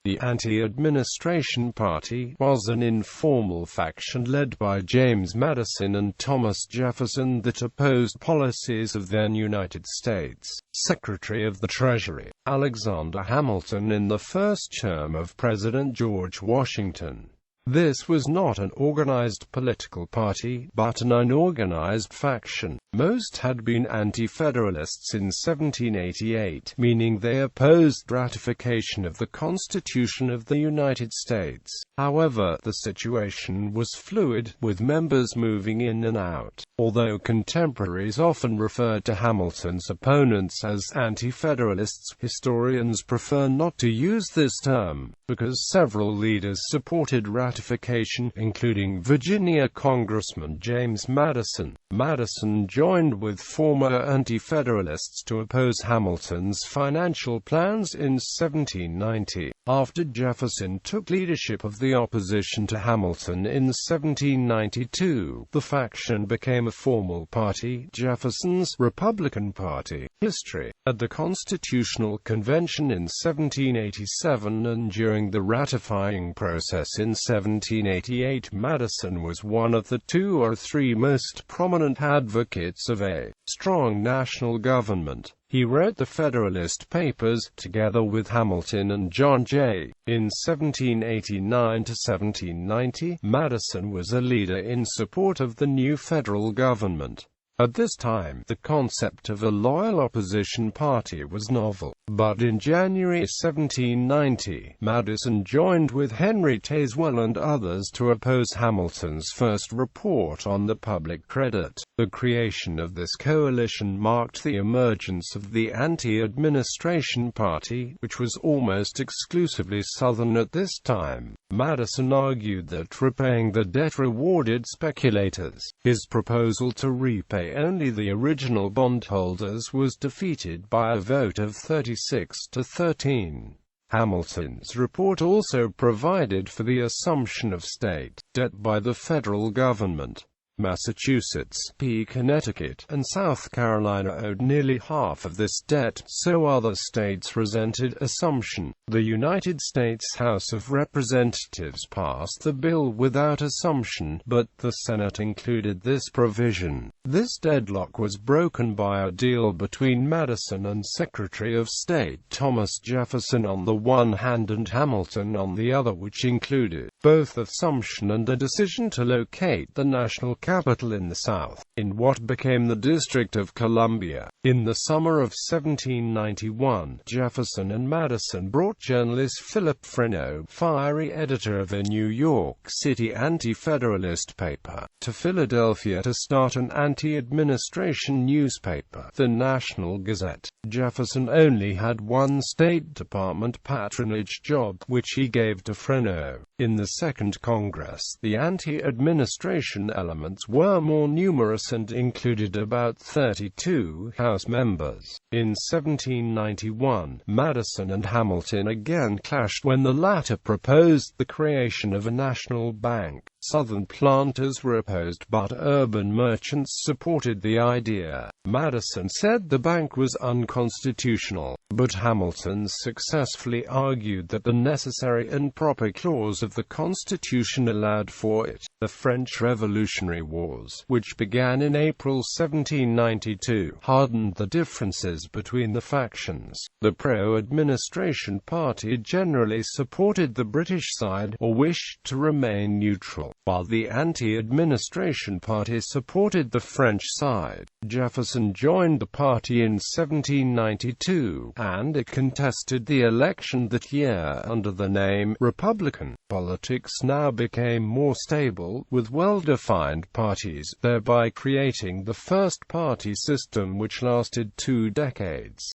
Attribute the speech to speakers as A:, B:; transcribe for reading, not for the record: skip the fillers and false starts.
A: The Anti-Administration Party was an informal faction led by James Madison and Thomas Jefferson that opposed policies of then United States Secretary of the Treasury, Alexander Hamilton, in the first term of President George Washington. This was not an organized political party, but an unorganized faction. Most had been Anti-Federalists in 1788, meaning they opposed ratification of the Constitution of the United States. However, the situation was fluid, with members moving in and out. Although contemporaries often referred to Hamilton's opponents as Anti-Federalists, historians prefer not to use this term, because several leaders supported ratification, including Virginia Congressman James Madison. Madison joined with former Anti-Federalists to oppose Hamilton's financial plans in 1790. After Jefferson took leadership of the opposition to Hamilton in 1792, the faction became a formal party, Jefferson's Republican Party. History. At the Constitutional Convention in 1787 and during the ratifying process in 1788, Madison was one of the 2 or 3 most prominent advocates of a strong national government. He wrote the Federalist Papers, together with Hamilton and John Jay. In 1789 to 1790, Madison was a leader in support of the new federal government. At this time, the concept of a loyal opposition party was novel. But in January 1790, Madison joined with Henry Tazewell and others to oppose Hamilton's first report on the public credit. The creation of this coalition marked the emergence of the Anti-Administration Party, which was almost exclusively Southern at this time. Madison argued that repaying the debt rewarded speculators. His proposal to repay only the original bondholders was defeated by a vote of 36 to 13. Hamilton's report also provided for the assumption of state debt by the federal government. Massachusetts, Connecticut, and South Carolina owed nearly half of this debt, so other states resented assumption. The United States House of Representatives passed the bill without assumption, but the Senate included this provision. This deadlock was broken by a deal between Madison and Secretary of State Thomas Jefferson on the one hand and Hamilton on the other, which included both assumption and a decision to locate the national capital in the South, in what became the District of Columbia. In the summer of 1791, Jefferson and Madison brought journalist Philip Freneau, fiery editor of a New York City anti-federalist paper, to Philadelphia to start an anti-administration newspaper, the National Gazette. Jefferson only had one State Department patronage job, which he gave to Freneau. In the Second Congress, the anti-administration elements were more numerous and included about 32 House members. In 1791, Madison and Hamilton again clashed when the latter proposed the creation of a national bank. Southern planters were opposed, but urban merchants supported the idea. Madison said the bank was unconstitutional, but Hamilton successfully argued that the necessary and proper clause of the Constitution allowed for it. The French Revolutionary Wars, which began in April 1792, hardened the differences between the factions. The pro-administration party generally supported the British side, or wished to remain neutral, while the anti-administration party supported the French side. Jefferson joined the party in 1792, and it contested the election that year under the name Republican. Politics now became more stable, with well-defined parties, thereby creating the first party system which lasted 2 decades.